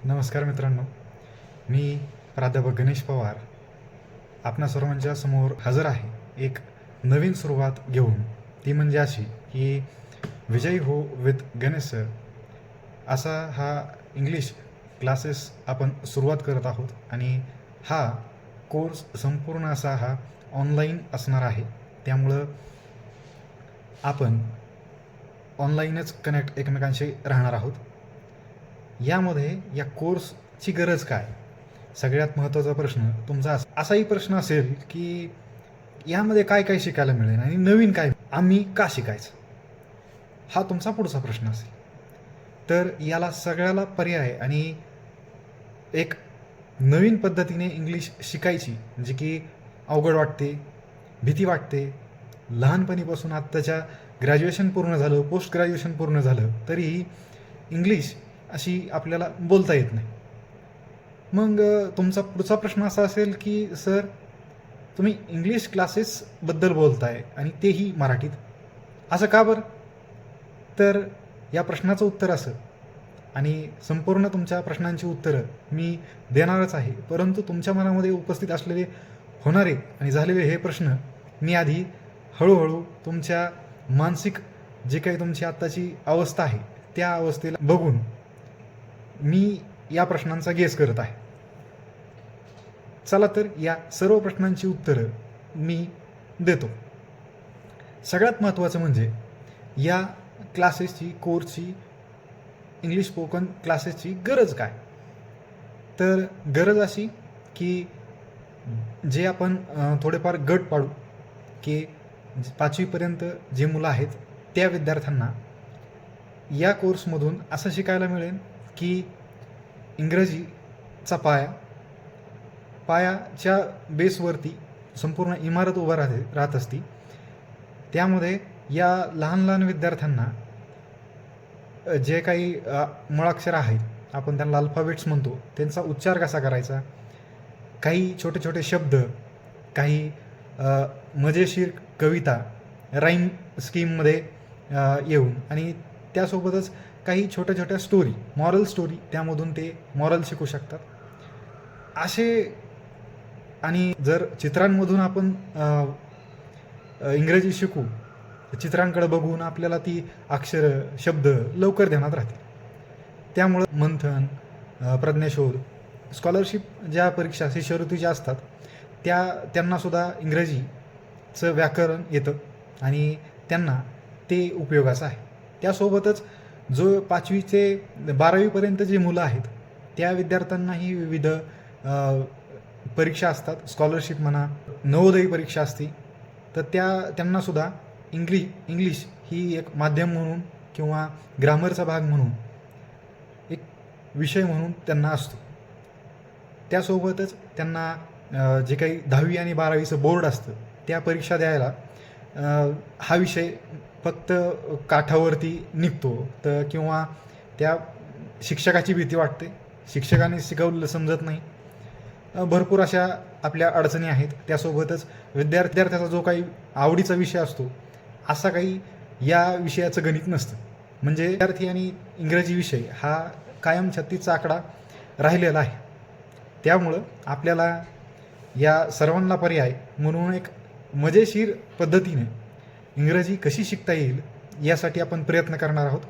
नमस्कार मित्रांनो, मी प्राध्यापक गणेश पवार आपणा सर्वांच्या समोर हजर आहे एक नवीन सुरुवात घेऊन. ती म्हणजे अशी की विजयी हो विथ गणेश सर असा हा इंग्लिश क्लासेस आपण सुरुवात करत आहोत. आणि हा कोर्स संपूर्ण असा हा ऑनलाईन असणार आहे. त्यामुळं आपण ऑनलाईनच कनेक्ट एकमेकांशी राहणार आहोत. यामध्ये या कोर्सची गरज काय? सगळ्यात महत्त्वाचा प्रश्न तुमचा असाही प्रश्न असेल की यामध्ये काय काय शिकायला मिळेल आणि नवीन काय आम्ही का शिकायचं, हा तुमचा पुढचा प्रश्न असेल. तर याला सगळ्याला पर्याय आणि एक नवीन पद्धतीने इंग्लिश शिकायची जी की अवघड वाटते, भीती वाटते. लहानपणीपासून आत्ताच्या ग्रॅज्युएशन पूर्ण झालं, पोस्ट ग्रॅज्युएशन पूर्ण झालं तरीही इंग्लिश अशी आपल्याला बोलता येत नाही. मग तुमचा पुढचा प्रश्न असा असेल की सर तुम्ही इंग्लिश क्लासेसबद्दल बोलताय आणि तेही मराठीत, असं का बरं? तर या प्रश्नाचं उत्तर असं, आणि संपूर्ण तुमच्या प्रश्नांची उत्तरं मी देणारच आहे, परंतु तुमच्या मनामध्ये उपस्थित असलेले होणारे आणि झालेले हे प्रश्न मी आधी हळूहळू तुमच्या मानसिक जे काही तुमची आत्ताची अवस्था आहे त्या अवस्थेला बघून मी या प्रश्नांचा गेस करत आहे. चला तर या सर्व प्रश्नांची उत्तरं मी देतो. सगळ्यात महत्त्वाचं म्हणजे या क्लासेसची, कोर्सची, इंग्लिश स्पोकन क्लासेसची गरज काय? तर गरज अशी की जे आपण थोडेफार गट पाडू की 5वीपर्यंत जे मुलं आहेत त्या विद्यार्थ्यांना या कोर्समधून असं शिकायला मिळेल की इंग्रजीचा पायाच्या बेसवरती संपूर्ण इमारत उभा राहत असती. त्यामध्ये या लहान लहान विद्यार्थ्यांना जे काही मुळाक्षर आहेत, आपण त्यांना अल्फाबेट्स म्हणतो, त्यांचा उच्चार कसा करायचा, काही छोटे छोटे शब्द, काही मजेशीर कविता राईम स्कीममध्ये येऊन, आणि त्यासोबतच काही छोट्या छोट्या स्टोरी, मॉरल स्टोरी, त्यामधून ते मॉरल शिकू शकतात असे. आणि जर चित्रांमधून आपण इंग्रजी शिकू, चित्रांकडे बघून आपल्याला ती अक्षरं, शब्द लवकर ध्यानात राहतील. त्यामुळं मंथन, प्रज्ञाशोध, स्कॉलरशिप ज्या परीक्षा शिष्यवृत्तीच्या असतात त्यांनासुद्धा इंग्रजीचं व्याकरण येतं आणि त्यांना ते उपयोगाचं आहे. त्यासोबतच जो 5वी ते 12वीपर्यंत जे मुलं आहेत त्या विद्यार्थ्यांनाही विविध परीक्षा असतात. स्कॉलरशिप म्हणा, नवोदय परीक्षा असते, तर त्यांनासुद्धा इंग्लिश ही एक माध्यम म्हणून किंवा ग्रामरचा भाग म्हणून, एक विषय म्हणून त्यांना असतो. त्यासोबतच त्यांना जे काही 10वी आणि 12वीचं बोर्ड असतं त्या परीक्षा द्यायला हा विषय फक्त काठावरती निघतो, तर किंवा त्या शिक्षकाची भीती वाटते, शिक्षकाने शिकवलेलं समजत नाही, भरपूर अशा आपल्या अडचणी आहेत. त्यासोबतच विद्यार्थ्याचा जो काही आवडीचा विषय असतो असा काही या विषयाचं गणित नसतं. म्हणजे विद्यार्थी आणि इंग्रजी विषय हा कायम 36चा आकडा राहिलेला आहे. त्यामुळं आपल्याला या सर्वांना पर्याय म्हणून एक मजेशीर पद्धतीने इंग्रजी कशी शिकता येईल यासाठी आपण प्रयत्न करणार आहोत,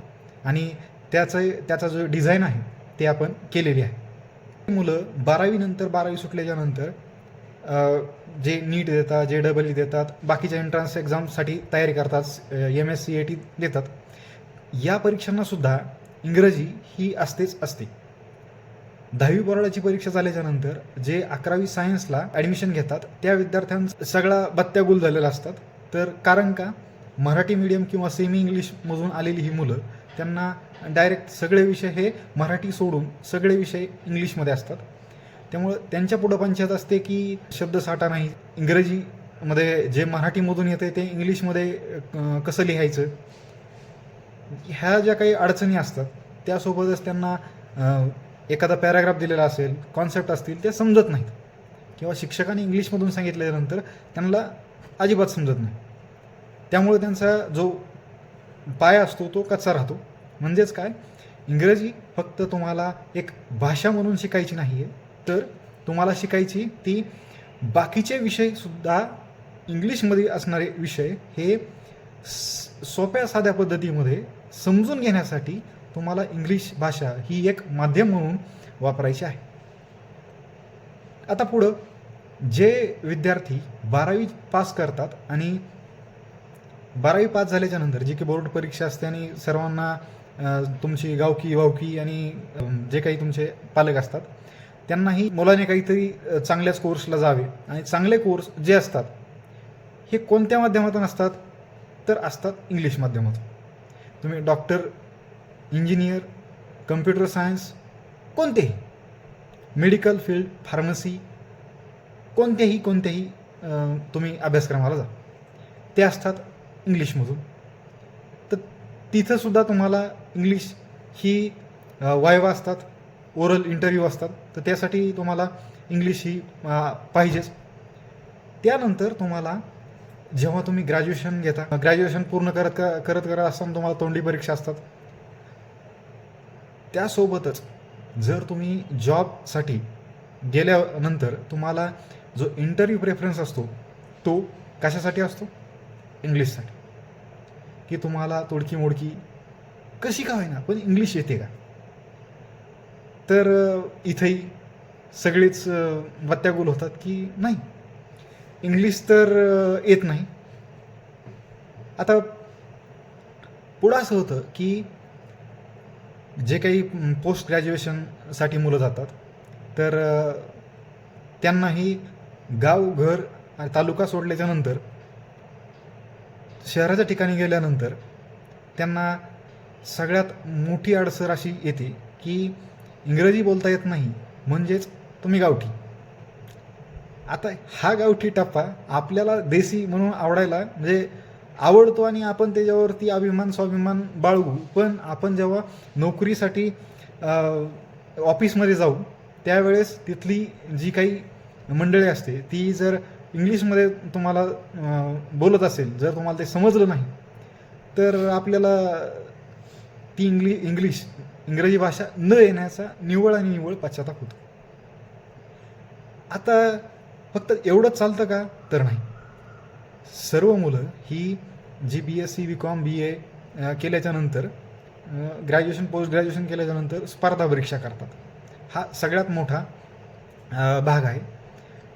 आणि त्याचा जो डिझाईन आहे ते आपण केलेली आहे. मुलं 12वी नंतर, 12वी सुटल्याच्या नंतर जे नीट देतात, JEE देतात, बाकीच्या एंट्रन्स एक्झामसाठी तयारी करतात, MS CET देतात, या परीक्षांनासुद्धा इंग्रजी ही असते. 10वी बोर्डाची परीक्षा झाल्याच्या नंतर जे 11वी सायन्सला ॲडमिशन घेतात त्या विद्यार्थ्यांचा सगळा बत्त्यागुल झालेला असतात. तर कारण का, मराठी मीडियम किंवा सेमी इंग्लिशमधून आलेली ही मुलं, त्यांना डायरेक्ट सगळे विषय हे मराठी सोडून सगळे विषय इंग्लिशमध्ये असतात. त्यामुळं त्यांच्या पुढं पंचायत असते की शब्दसाठा नाही, इंग्रजीमध्ये जे मराठीमधून येते ते इंग्लिशमध्ये कसं लिहायचं, ह्या ज्या काही अडचणी असतात. त्यासोबतच त्यांना एखादा पॅराग्राफ दिलेला असेल, कॉन्सेप्ट असतील, ते समजत नाहीत, किंवा शिक्षकाने इंग्लिशमधून सांगितल्यानंतर त्यांना अजिबात समजत नाही. त्यामुळे त्यांचा जो पाया असतो तो कच्चा राहतो. म्हणजेच काय, इंग्रजी फक्त तुम्हाला एक भाषा म्हणून शिकायची नाही आहे, तर तुम्हाला शिकायची ती बाकीचे विषयसुद्धा इंग्लिशमध्ये असणारे विषय हे सोप्या साध्या पद्धतीमध्ये समजून घेण्यासाठी तुम्हाला इंग्लिश भाषा ही एक माध्यम म्हणून वापरायची आहे. आता पुढं जे विद्यार्थी 12वी पास करतात आणि 12वी पास झाल्याच्या नंतर जी काही बोर्ड परीक्षा असते आणि सर्वांना तुमची गावकी वावकी आणि जे काही तुमचे पालक असतात त्यांनाही मुलाने काहीतरी चांगल्याच कोर्सला जावे आणि चांगले कोर्स जे असतात हे कोणत्या माध्यमातून असतात तर असतात इंग्लिश माध्यमातून. तुम्ही डॉक्टर, इंजिनियर, कम्प्युटर सायन्स, कोणतेही मेडिकल फील्ड, फार्मसी, कोणत्याही तुम्ही अभ्यासक्रमाला जा, ते असतात इंग्लिशमधून. तर तिथंसुद्धा तुम्हाला इंग्लिश ही वायवा असतात, ओरल इंटरव्ह्यू असतात, तर त्यासाठी तुम्हाला इंग्लिश ही पाहिजेच. त्यानंतर तुम्हाला जेव्हा तुम्ही ग्रॅज्युएशन घेता, ग्रॅज्युएशन पूर्ण करत असताना तुम्हाला तोंडी परीक्षा असतात. त्यासोबतच जर तुम्ही जॉबसाठी गेल्यानंतर तुम्हाला जो इंटरव्ह्यू प्रेफरन्स असतो तो कशासाठी असतो? इंग्लिशसाठी. की तुम्हाला तोडकी मोडकी कशी का होईना पण इंग्लिश येते का? तर इथंही सगळेच वत्यागुल होतात की नाही, इंग्लिश तर येत नाही. आता पुढं असं होतं की जे काही पोस्ट ग्रॅज्युएशनसाठी मुलं जातात तर त्यांनाही गाव, घर आणि तालुका सोडल्याच्या नंतर शहराच्या ठिकाणी गेल्यानंतर त्यांना सगळ्यात मोठी अडसर अशी येते की इंग्रजी बोलता येत नाही, म्हणजेच तुम्ही गावठी. आता हा गावठी टप्पा आपल्याला देसी म्हणून आवडायला म्हणजे आवडतो आणि आपण त्याच्यावरती अभिमान स्वाभिमान बाळगू, पण आपण जेव्हा नोकरीसाठी ऑफिसमध्ये जाऊ त्यावेळेस तिथली जी काही मंडळी असते ती जर इंग्लिशमध्ये तुम्हाला बोलत असेल, जर तुम्हाला ते समजलं नाही तर आपल्याला ती इंग्रजी भाषा न येण्याचा निव्वळ आणि निव्वळ पश्चाताप होतो. आता फक्त एवढंच चालतं का? तर नाही. सर्व मुलं ही जी BSc, BCom, BA केल्याच्या नंतर ग्रॅज्युएशन, पोस्ट ग्रॅज्युएशन केल्याच्या नंतर स्पर्धा परीक्षा करतात. हा सगळ्यात मोठा भाग आहे.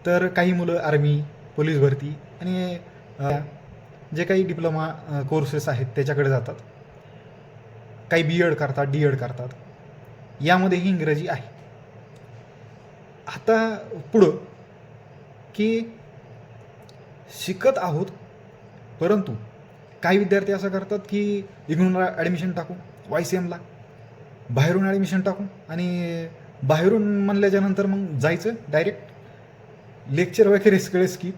तर काही मुलं आर्मी, पोलीस भरती आणि जे काही डिप्लोमा कोर्सेस आहेत त्याच्याकडे जातात. काही BEd करतात, DEd करतात. यामध्येही इंग्रजी आहे. आता पुढं की शिकत आहोत, परंतु काही विद्यार्थी असं करतात की इग्नोला ॲडमिशन टाकू, YCMला बाहेरून ॲडमिशन टाकू आणि बाहेरून म्हणल्याच्या नंतर मग जायचं डायरेक्ट लेक्चर वगैरे सगळे स्किप,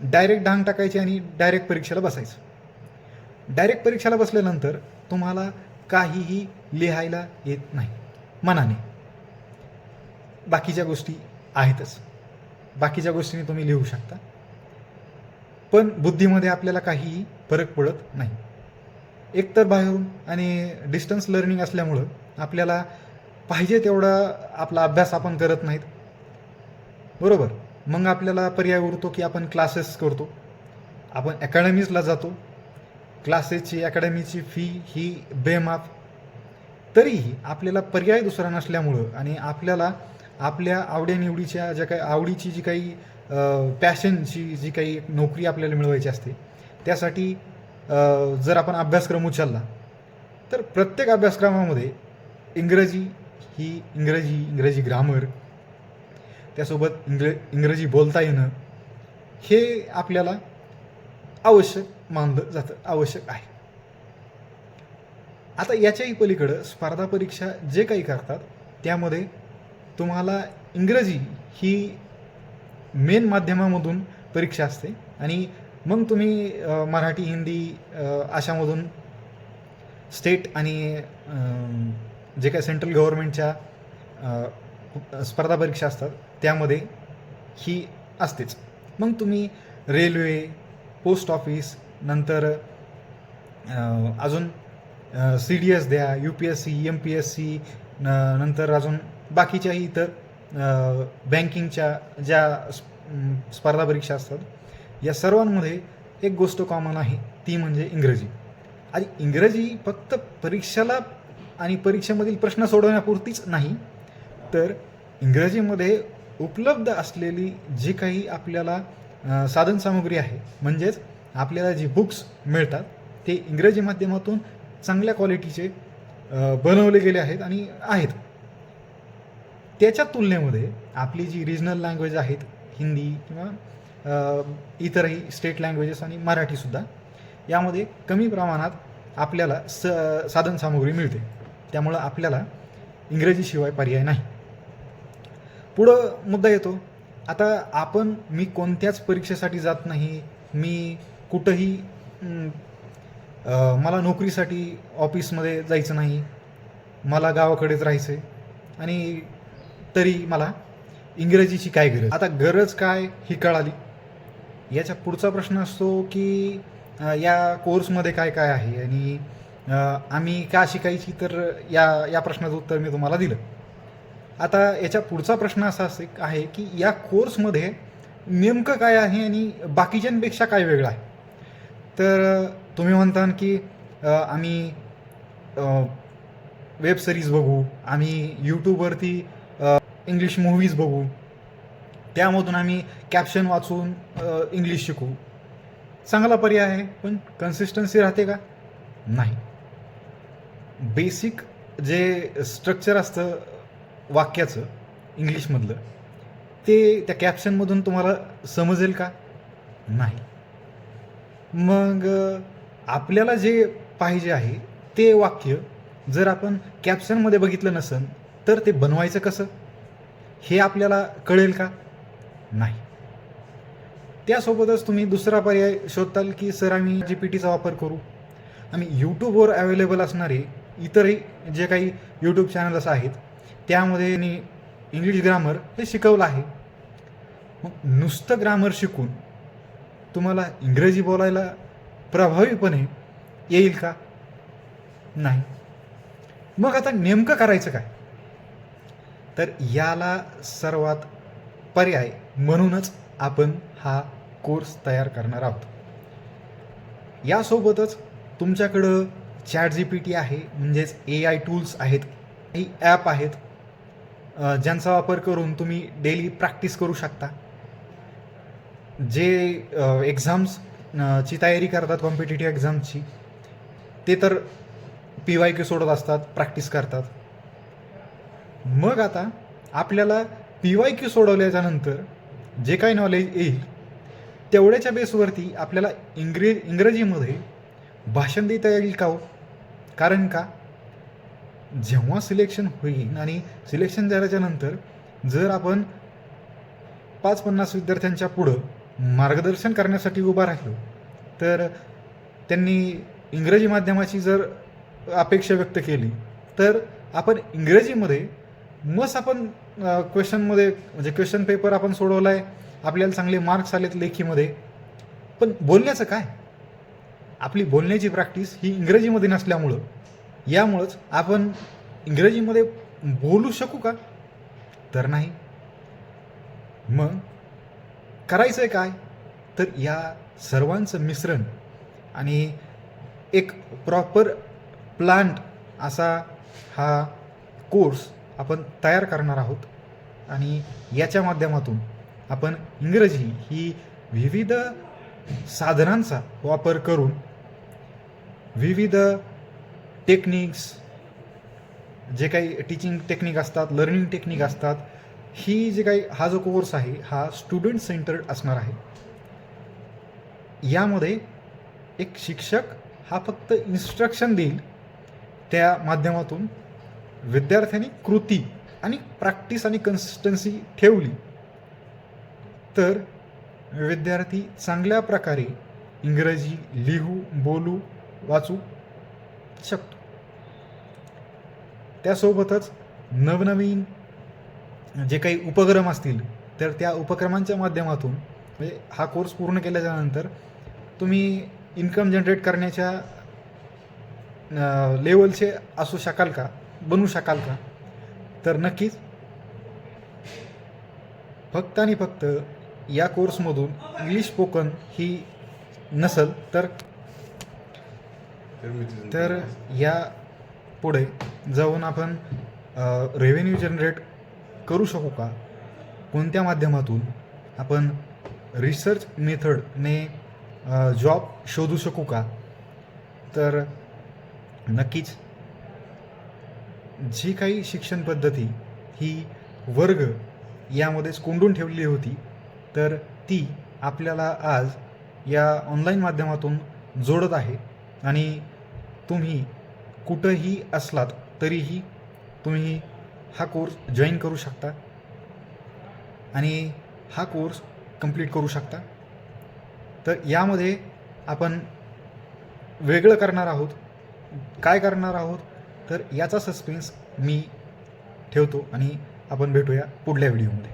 डायरेक्ट डांग टाकायची आणि डायरेक्ट परीक्षेला बसायचं. डायरेक्ट परीक्षेला बसल्यानंतर तुम्हाला काहीही लिहायला येत नाही मनाने. बाकीच्या गोष्टी आहेतच, बाकीच्या गोष्टींनी तुम्ही लिहू शकता, पण बुद्धीमध्ये आपल्याला काहीही फरक पडत नाही. एकतर बाहेरून आणि डिस्टन्स लर्निंग असल्यामुळं आपल्याला पाहिजे तेवढा आपला अभ्यास आपण करत नाहीत, बरोबर. मग आपल्याला पर्याय उरतो की आपण क्लासेस करतो, आपण अकॅडमीजला जातो. क्लासेसची, अकॅडमीची फी ही बेमाफ. तरीही आपल्याला पर्याय दुसरा नसल्यामुळं आणि आपल्याला आपल्या आवडीनिवडीच्या ज्या काही आवडीची जी काही पॅशनची जी काही नोकरी आपल्याला मिळवायची असते त्यासाठी जर आपण अभ्यासक्रम उचलला तर प्रत्येक अभ्यासक्रमामध्ये इंग्रजी ग्रामर, त्यासोबत इंग्रजी बोलता येणं हे आपल्याला आवश्यक मानलं जातं, आवश्यक आहे. आता याच्याही पलीकडं स्पर्धा परीक्षा जे काही करतात त्यामध्ये तुम्हाला इंग्रजी ही मेन माध्यमामधून परीक्षा असते आणि मग तुम्ही मराठी, हिंदी अशामधून स्टेट आणि जे काही सेंट्रल गव्हर्नमेंटच्या स्पर्धा परीक्षा असतात त्यामध्ये ही असतेच. मग तुम्ही रेल्वे, पोस्ट ऑफिस, नंतर अजून CDS द्या, UPSC, MPSC, नंतर अजून बाकीच्याही इतर बँकिंगच्या ज्या स्पर्धा परीक्षा असतात या सर्वांमध्ये एक गोष्ट कॉमन आहे, ती म्हणजे इंग्रजी. आणि इंग्रजी फक्त परीक्षेला आणि परीक्षेमधील प्रश्न सोडवण्यापुरतीच नाही, तर इंग्रजीमध्ये उपलब्ध असलेली जी काही आपल्याला साधनसामुग्री आहे, म्हणजेच आपल्याला जी बुक्स मिळतात ते इंग्रजी माध्यमातून चांगल्या क्वालिटीचे बनवले गेले आहेत आणि आहेत. त्याच्या तुलनेमध्ये आपली जी रिजनल लँग्वेज आहेत, हिंदी किंवा इतरही स्टेट लँग्वेजेस आणि मराठीसुद्धा, यामध्ये कमी प्रमाणात आपल्याला साधनसामुग्री मिळते. त्यामुळं आपल्याला इंग्रजीशिवाय पर्याय नाही. पुढं मुद्दा येतो, आता मी कोणत्याच परीक्षेसाठी जात नाही, मी कुठंही मला नोकरीसाठी ऑफिसमध्ये जायचं नाही, मला गावाकडेच राहायचं आहे आणि तरी मला इंग्रजीची काय गरज. आता गरज काय ही कळाली. याच्या पुढचा प्रश्न असतो की या कोर्समध्ये काय काय आहे आणि आम्ही का शिकायची, तर या प्रश्नाचं उत्तर मी तुम्हाला दिलं. आता याच्या पुढचा प्रश्न असा आहे की या कोर्समध्ये नेमकं काय आहे आणि बाकीच्यांपेक्षा काय वेगळं आहे. तर तुम्ही म्हणता की आम्ही वेब सिरीज बघू, आम्ही यूट्यूबवरती इंग्लिश मूव्हीज बघू, त्यामधून आम्ही कॅप्शन वाचून इंग्लिश शिकू. चांगला पर्याय आहे, पण कन्सिस्टन्सी राहते का? नाही. बेसिक जे स्ट्रक्चर असतं वाक्याचं इंग्लिशमधलं, ते त्या कॅप्शनमधून तुम्हाला समजेल का? नाही. मग आपल्याला जे पाहिजे आहे ते वाक्य जर आपण कॅप्शनमध्ये बघितलं नसेल तर ते बनवायचं कसं हे आपल्याला कळेल का? नाही. त्यासोबतच तुम्ही दुसरा पर्याय शोधताल की सर आम्ही GPTचा वापर करू, आम्ही यूट्यूबवर अवेलेबल असणारे इतरही जे काही यूट्यूब चॅनल्स आहेत त्यामध्ये इंग्लिश ग्रामर हे शिकवलं आहे. मग नुसतं ग्रामर शिकून तुम्हाला इंग्रजी बोलायला प्रभावीपणे येईल का? नाही. मग आता नेमकं करायचं काय? तर याला सर्वात पर्याय म्हणूनच आपण हा कोर्स तयार करणार आहोत. यासोबतच तुमच्याकडं ChatGPT आहे, म्हणजेच AI टूल्स आहेत, काही ॲप आहेत ज्यांचा वापर करून तुम्ही डेली प्रॅक्टिस करू शकता. जे एक्झाम्सची तयारी करतात, कॉम्पिटिटिव्ह एक्झाम्सची, ते तर PYQ सोडत असतात, प्रॅक्टिस करतात. मग आता आपल्याला PYQ सोडवल्याच्या नंतर जे काही नॉलेज येईल तेवढ्याच्या बेसवरती आपल्याला इंग्रजीमध्ये भाषण देता येईल का हो? कारण का जेव्हा सिलेक्शन होईल आणि सिलेक्शन झाल्याच्या नंतर जर आपण 5-50 विद्यार्थ्यांच्या पुढं मार्गदर्शन करण्यासाठी उभा राहिलो, तर त्यांनी इंग्रजी माध्यमाची जर अपेक्षा व्यक्त केली तर आपण इंग्रजीमध्ये आपण क्वेश्चनमध्ये म्हणजे क्वेश्चन पेपर आपण सोडवला आहे, आपल्याला चांगले मार्क्स आलेत लेखीमध्ये, पण बोलण्याचं काय? आपली बोलण्याची प्रॅक्टिस ही इंग्रजीमध्ये नसल्यामुळं यामुळंच आपण इंग्रजीमध्ये बोलू शकू का? तर नाही. मग करायचं आहे काय? तर या सर्वांचं मिश्रण आणि एक प्रॉपर प्लॅन्ड असा हा कोर्स आपण तयार करणार आहोत आणि याच्या माध्यमातून आपण इंग्रजी ही विविध साधनांचा वापर करून विविध टेक्निक्स, जे काही टीचिंग टेक्निक असतात, लर्निंग टेक्निक असतात, ही जे काही हा जो कोर्स आहे हा स्टुडंट सेंटर्ड असणार आहे. यामध्ये एक शिक्षक हा फक्त इन्स्ट्रक्शन देईल, त्या माध्यमातून विद्यार्थ्यांनी कृती आणि प्रॅक्टिस आणि कन्सिस्टन्सी ठेवली तर विद्यार्थी चांगल्या प्रकारे इंग्रजी लिहू, बोलू, वाचू शकतो. त्यासोबतच नवनवीन जे काही उपक्रम असतील तर त्या उपक्रमांच्या माध्यमातून म्हणजे हा कोर्स पूर्ण केल्याच्यानंतर तुम्ही इन्कम जनरेट करण्याच्या लेवलचे असू शकाल का, बनू शकाल का? तर नक्कीच फक्त आणि फक्त या कोर्समधून इंग्लिश स्पोकन ही नसल तर या पुढे जाऊन आपण रेव्हेन्यू जनरेट करू शकू का? कोणत्या माध्यमातून आपण रिसर्च मेथडने जॉब शोधू शकू का? तर नक्कीच जी काही शिक्षण पद्धती ही वर्ग यामध्येच कोंडून ठेवलेली होती, तर ती आपल्याला आज या ऑनलाईन माध्यमातून जोडत आहे आणि तुम्ही कुठंही असलात तरीही तुम्ही हा कोर्स जॉईन करू शकता आणि हा कोर्स कंप्लीट करू शकता. तर यामध्ये आपण वेगळं करणार आहोत. काय करणार आहोत तर याचा सस्पेन्स मी ठेवतो आणि आपण भेटूया पुढल्या व्हिडिओमध्ये.